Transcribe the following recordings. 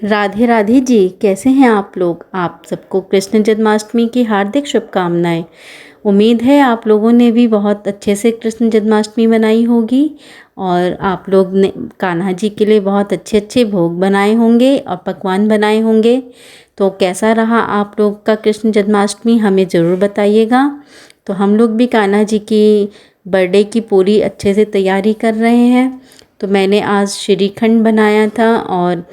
राधे राधे जी, कैसे हैं आप लोग। आप सबको कृष्ण जन्माष्टमी की हार्दिक शुभकामनाएं। उम्मीद है आप लोगों ने भी बहुत अच्छे से कृष्ण जन्माष्टमी मनाई होगी और आप लोग ने कान्हा जी के लिए बहुत अच्छे अच्छे भोग बनाए होंगे और पकवान बनाए होंगे। तो कैसा रहा आप लोग का कृष्ण जन्माष्टमी, हमें ज़रूर बताइएगा। तो हम लोग भी कान्हा जी की बर्थडे की पूरी अच्छे से तैयारी कर रहे हैं। तो मैंने आज श्रीखंड बनाया था और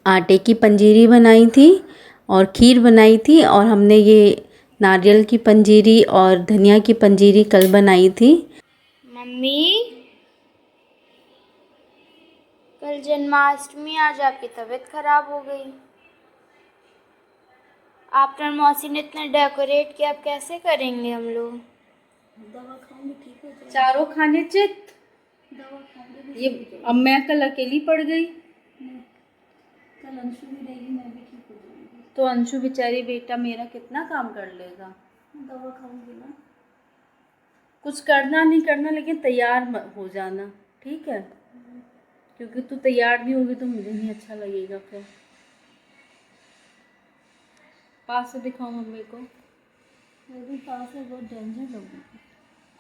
आटे की पंजीरी बनाई थी और खीर बनाई थी, और हमने ये नारियल की पंजीरी और धनिया की पंजीरी कल बनाई थी। मम्मी, कल जन्माष्टमी, आज आपकी तबीयत खराब हो गई। आफ्टर मौसी ने इतना डेकोरेट किया, अब कैसे करेंगे हम लोग। दवा खाऊंगी ठीक हो जाएगा। चारों खाने चित दवा खाऊंगी ये अब मैं कल अकेली पड़ गई। कल अंशु भी रहेगी, मैं भी ठीक हो जाऊंगी। तो अंशु बेचारी बेटा मेरा कितना काम कर लेगा। दवा खाऊंगी ना। कुछ करना नहीं करना, लेकिन तैयार हो जाना, ठीक है। क्योंकि तू तैयार नहीं होगी तो मुझे नहीं अच्छा लगेगा। फिर पास से दिखाओ मम्मी को। मेरे पास है, बहुत डेंजर लोग।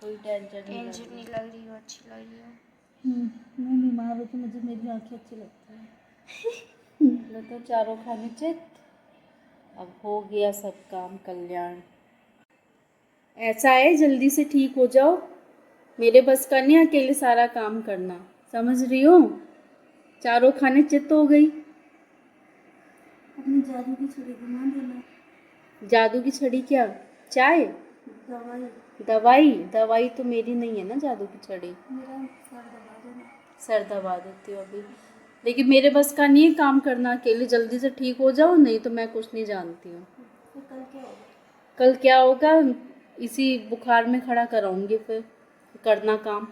कोई टेंशन नहीं लग रही हो, अच्छी लग रही हो। मैं बीमार हूँ तो मुझे मेरी आँखें अच्छी लगती हैं। तो चारों खाने चित अब हो गया सब काम कल्याण। ऐसा है, जल्दी से ठीक हो जाओ। मेरे बस का नहीं अकेले सारा काम करना, समझ रही हो। चारों खाने चित हो गई। अपनी जादू की छड़ी घुमा देना। जादू की छड़ी क्या? चाय? दवाई। दवाई? दवाई तो मेरी नहीं है ना जादू की छड़ी। मेरा सर दबा देना। सर दबा देती हूँ अभी, लेकिन मेरे बस का नहीं है काम करना अकेले। जल्दी से ठीक हो जाओ, नहीं तो मैं कुछ नहीं जानती हूँ। तो कल क्या होगा? कल क्या होगा, इसी बुखार में खड़ा कराऊंगी फिर करना काम।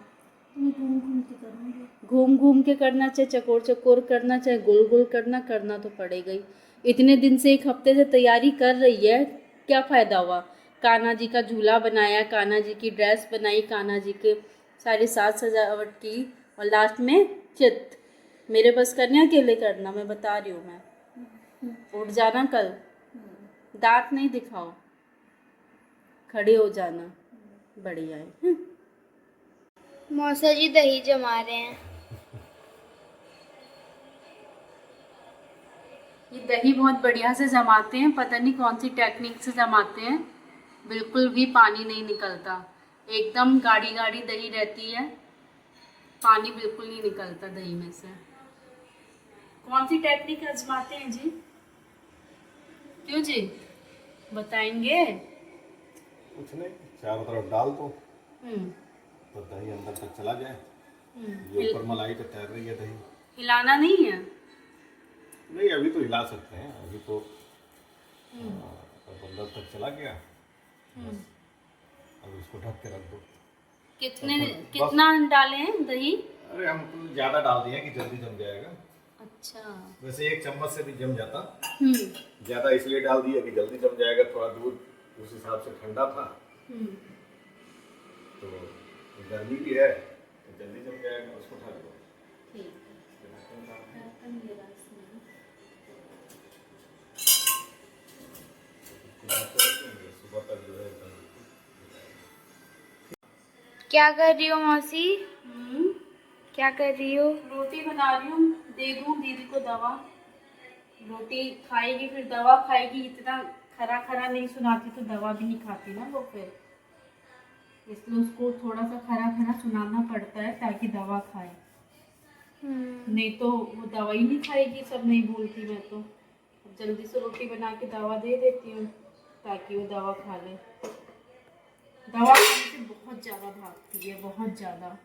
मैं घूम घूम के करूँगी। घूम घूम के करना, चाहे चकोर चकोर करना, चाहे गोल गोल करना, करना तो पड़ेगा ही। इतने दिन से, एक हफ्ते से तैयारी कर रही है, क्या फ़ायदा हुआ। कान्हा जी का झूला बनाया, कान्हा जी की ड्रेस बनाई, कान्हा जी के सारी साज सजावट की, और लास्ट में चित। मेरे बस करने अकेले करना, मैं बता रही हूँ। मैं उठ जाना कल, दांत नहीं दिखाओ, खड़े हो जाना, बढ़िया है। मौसा जी दही जमा रहे हैं। ये दही बहुत बढ़िया से जमाते हैं, पता नहीं कौन सी टेक्निक से जमाते हैं, बिल्कुल भी पानी नहीं निकलता, एकदम गाढ़ी गाढ़ी दही रहती है, पानी बिल्कुल नहीं निकलता दही में से। कौन सी टेक्निक आजमाते हैं जी? क्यों जी, बताएंगे? कुछ नहीं, चारों तरफ डाल दो तो दही अंदर तक चला जाए। ये ऊपर मलाई तो तैर रही है दही। हिलाना नहीं है? नहीं, अभी तो हिला सकते हैं, अभी तो अब अंदर तक चला गया। बस अब इसको ढक के रख दो। कितना डाले हैं दही? अरे हम तो ज़्यादा डाल दिए कि जल्दी जम जाएगा। अच्छा। वैसे एक चम्मच से भी जम जाता, ज़्यादा इसलिए डाल दिया कि जल्दी जम जाएगा। थोड़ा दूध उस हिसाब से ठंडा था, तो गर्मी भी है तो जल्दी जम जाएगा। उसको ढक दो। सुबह तक जो है क्या कर रही हो मौसी? क्या कर रही हो? रोटी बना रही हूँ, दे दूँ दीदी को दवा। रोटी खाएगी फिर दवा खाएगी। इतना खरा खरा नहीं सुनाती तो दवा भी नहीं खाती ना वो फिर, इसलिए उसको थोड़ा सा खरा खरा सुनाना पड़ता है ताकि दवा खाए। नहीं तो वो दवा ही नहीं खाएगी, सब नहीं बोलती मैं तो। अब जल्दी से रोटी बना के दवा दे देती हूँ ताकि वो दवा खा ले। दवा खाने से बहुत ज़्यादा भागती है, बहुत ज़्यादा।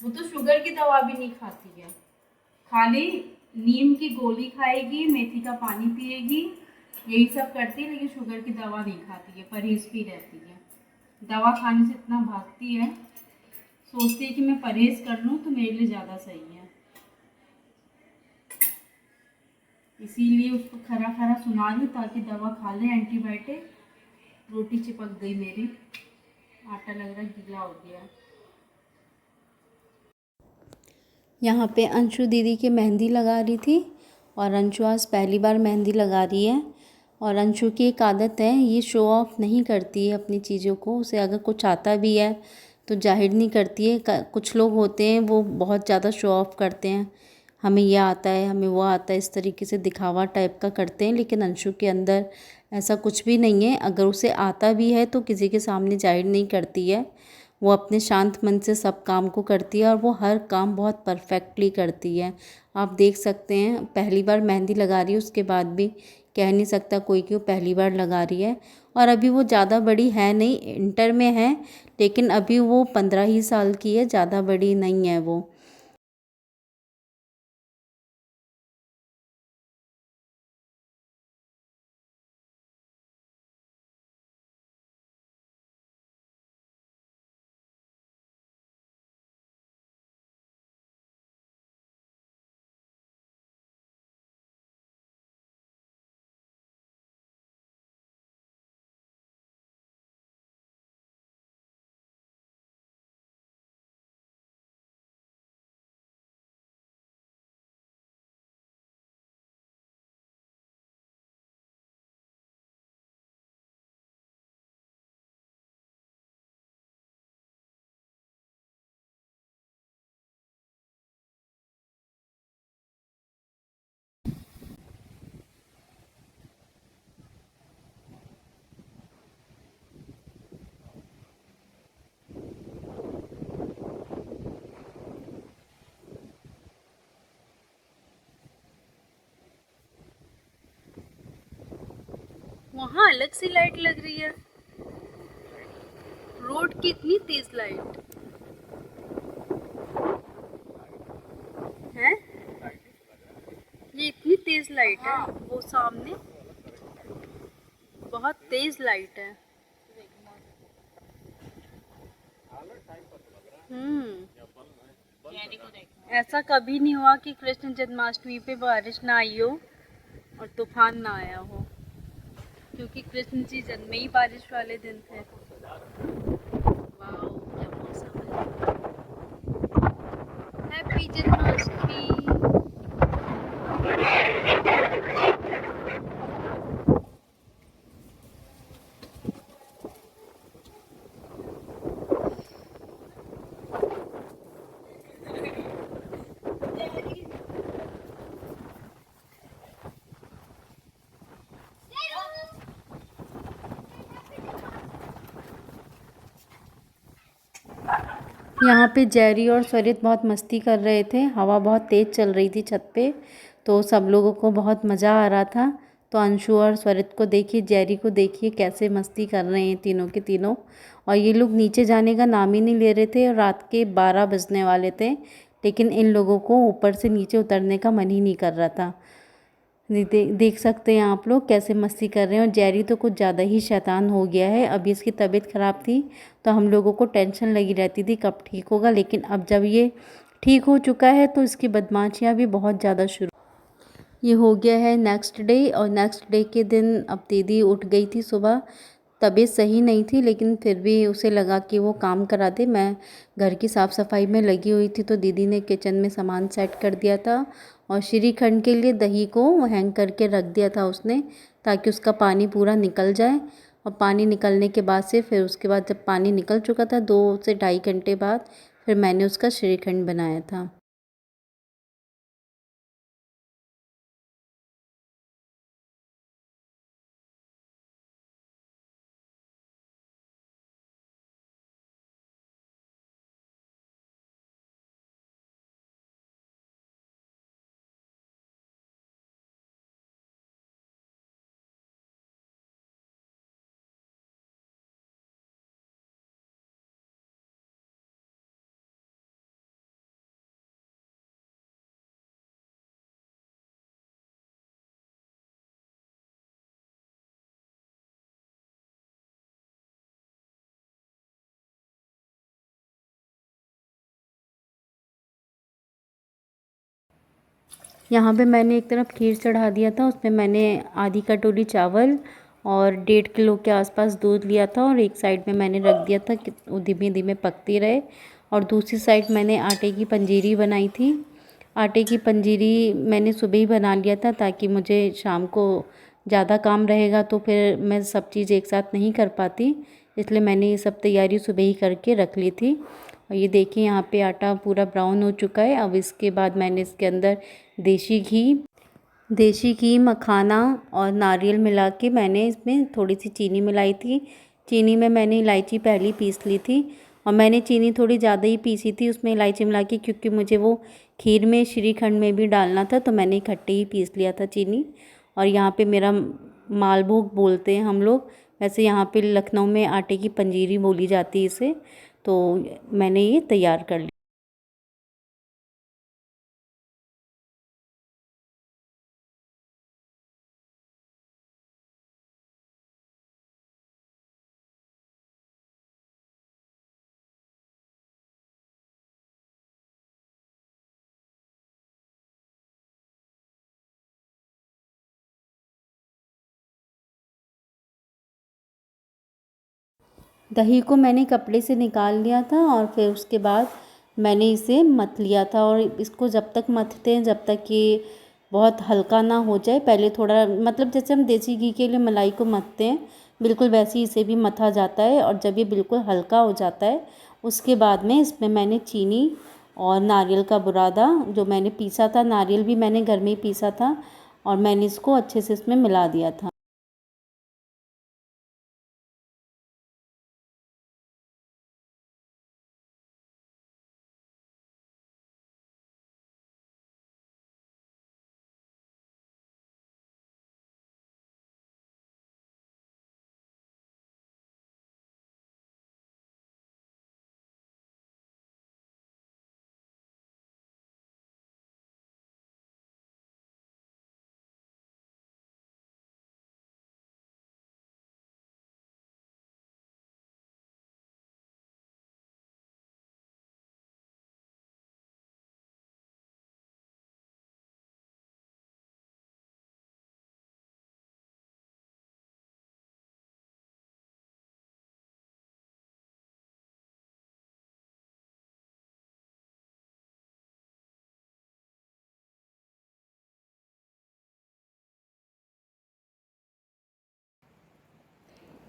वो तो शुगर की दवा भी नहीं खाती है, खाली नीम की गोली खाएगी, मेथी का पानी पिएगी, यही सब करती है, लेकिन शुगर की दवा नहीं खाती है, परहेज भी रहती है। दवा खाने से इतना भागती है, सोचती है कि मैं परहेज कर लूँ तो मेरे लिए ज़्यादा सही है। इसीलिए उसको खरा खरा सुना दूँ ताकि दवा खा ले, एंटीबायोटिक। रोटी चिपक गई मेरी, आटा लग रहा है गीला हो गया। यहाँ पे अंशु दीदी की मेहंदी लगा रही थी और अंशु आज पहली बार मेहंदी लगा रही है। और अंशु की एक आदत है, ये शो ऑफ नहीं करती है अपनी चीज़ों को। उसे अगर कुछ आता भी है तो जाहिर नहीं करती है। कुछ लोग होते हैं वो बहुत ज़्यादा शो ऑफ करते हैं, हमें यह आता है, हमें वो आता है, इस तरीके से दिखावा टाइप का करते हैं। लेकिन अंशु के अंदर ऐसा कुछ भी नहीं है। अगर उसे आता भी है तो किसी के सामने जाहिर नहीं करती है। वो अपने शांत मन से सब काम को करती है और वो हर काम बहुत परफेक्टली करती है। आप देख सकते हैं पहली बार मेहंदी लगा रही है, उसके बाद भी कह नहीं सकता कोई कि वो पहली बार लगा रही है। और अभी वो ज़्यादा बड़ी है नहीं, इंटर में है, लेकिन अभी वो 15 ही साल की है, ज़्यादा बड़ी नहीं है वो। वहाँ अलग सी लाइट लग रही है, रोड की इतनी तेज लाइट है। ये इतनी तेज लाइट है, वो सामने बहुत तेज लाइट है। ऐसा कभी नहीं हुआ कि कृष्ण जन्माष्टमी पे बारिश ना आई हो और तूफान ना आया हो, क्योंकि कृष्ण जी जन्मे ही बारिश वाले दिन थे। वाओ, क्या मौसम है। हैप्पी जन्माष्टमी। यहाँ पे जेरी और स्वरित बहुत मस्ती कर रहे थे। हवा बहुत तेज़ चल रही थी छत पे, तो सब लोगों को बहुत मज़ा आ रहा था। तो अंशु और स्वरित को देखिए, जेरी को देखिए कैसे मस्ती कर रहे हैं तीनों के तीनों। और ये लोग नीचे जाने का नाम ही नहीं ले रहे थे। और रात के 12 बजने वाले थे, लेकिन इन लोगों को ऊपर से नीचे उतरने का मन ही नहीं कर रहा था। देख सकते हैं आप लोग कैसे मस्ती कर रहे हैं। और जेरी तो कुछ ज़्यादा ही शैतान हो गया है। अभी इसकी तबीयत ख़राब थी तो हम लोगों को टेंशन लगी रहती थी कब ठीक होगा, लेकिन अब जब ये ठीक हो चुका है तो इसकी बदमाशियाँ भी बहुत ज़्यादा शुरू। ये हो गया है नेक्स्ट डे, और नेक्स्ट डे के दिन अब दीदी उठ गई थी सुबह। तबीयत सही नहीं थी, लेकिन फिर भी उसे लगा कि वो काम करा दे। मैं घर की साफ़ सफाई में लगी हुई थी तो दीदी ने किचन में सामान सेट कर दिया था। और श्रीखंड के लिए दही को हैंग करके रख दिया था उसने, ताकि उसका पानी पूरा निकल जाए। और पानी निकलने के बाद से फिर उसके बाद जब पानी निकल चुका था 2 से ढाई घंटे बाद, फिर मैंने उसका श्रीखंड बनाया था। यहाँ पे मैंने एक तरफ खीर चढ़ा दिया था, उसमें मैंने आधी कटोरी चावल और 1.5 किलो के आसपास दूध लिया था। और एक साइड में मैंने रख दिया था कि वो धीमे धीमे पकती रहे। और दूसरी साइड मैंने आटे की पंजीरी बनाई थी। आटे की पंजीरी मैंने सुबह ही बना लिया था, ताकि मुझे शाम को ज़्यादा काम रहेगा तो फिर मैं सब चीज़ एक साथ नहीं कर पाती, इसलिए मैंने ये सब तैयारी सुबह ही करके रख ली थी। और ये देखिए यहाँ पे आटा पूरा ब्राउन हो चुका है। अब इसके बाद मैंने इसके अंदर देसी घी, मखाना और नारियल मिला के मैंने इसमें थोड़ी सी चीनी मिलाई थी। चीनी में मैंने इलायची पहले पीस ली थी, और मैंने चीनी थोड़ी ज़्यादा ही पीसी थी उसमें इलायची मिला के, क्योंकि मुझे वो खीर में श्रीखंड में भी डालना था, तो मैंने इकट्ठे ही पीस लिया था चीनी। और यहाँ पे मेरा मालभोग बोलते हैं हम लोग, वैसे यहाँ पे लखनऊ में आटे की पंजीरी बोली जाती है इसे। तो मैंने ये तैयार कर लिया। दही को मैंने कपड़े से निकाल लिया था, और फिर उसके बाद मैंने इसे मथ लिया था। और इसको जब तक मथते हैं, जब तक ये बहुत हल्का ना हो जाए, पहले थोड़ा मतलब जैसे हम देसी घी के लिए मलाई को मथते हैं, बिल्कुल वैसे ही इसे भी मथा जाता है। और जब ये बिल्कुल हल्का हो जाता है, उसके बाद में इसमें मैंने चीनी और नारियल का बुरादा जो मैंने पीसा था, नारियल भी मैंने घर में ही पीसा था, और मैंने इसको अच्छे से इसमें मिला दिया था।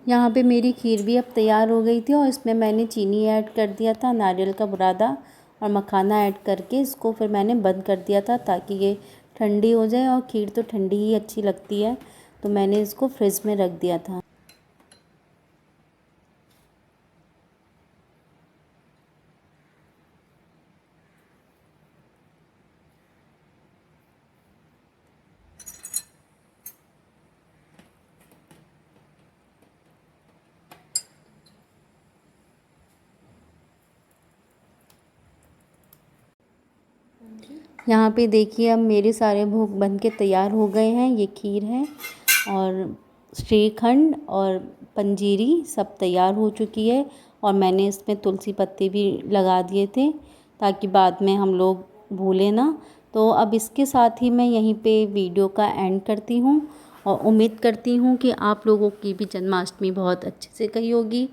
यहाँ पे मेरी खीर भी अब तैयार हो गई थी, और इसमें मैंने चीनी ऐड कर दिया था, नारियल का बुरादा और मखाना ऐड करके इसको फिर मैंने बंद कर दिया था, ताकि ये ठंडी हो जाए। और खीर तो ठंडी ही अच्छी लगती है, तो मैंने इसको फ्रिज में रख दिया था। यहाँ पे देखिए अब मेरे सारे भोग बन के तैयार हो गए हैं। ये खीर है, और श्रीखंड और पंजीरी सब तैयार हो चुकी है, और मैंने इसमें तुलसी पत्ते भी लगा दिए थे, ताकि बाद में हम लोग भूलें ना। तो अब इसके साथ ही मैं यहीं पे वीडियो का एंड करती हूँ, और उम्मीद करती हूँ कि आप लोगों की भी जन्माष्टमी बहुत अच्छे से गई होगी।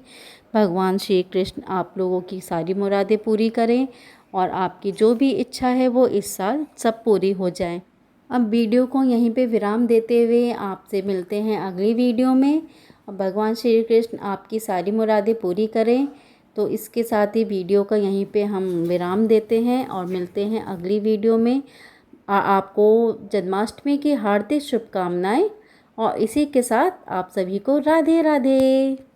भगवान श्री कृष्ण आप लोगों की सारी मुरादें पूरी करें, और आपकी जो भी इच्छा है वो इस साल सब पूरी हो जाए। अब वीडियो को यहीं पे विराम देते हुए आपसे मिलते हैं अगली वीडियो में। भगवान श्री कृष्ण आपकी सारी मुरादें पूरी करें। तो इसके साथ ही वीडियो का यहीं पे हम विराम देते हैं, और मिलते हैं अगली वीडियो में। आपको जन्माष्टमी की हार्दिक शुभकामनाएं, और इसी के साथ आप सभी को राधे राधे।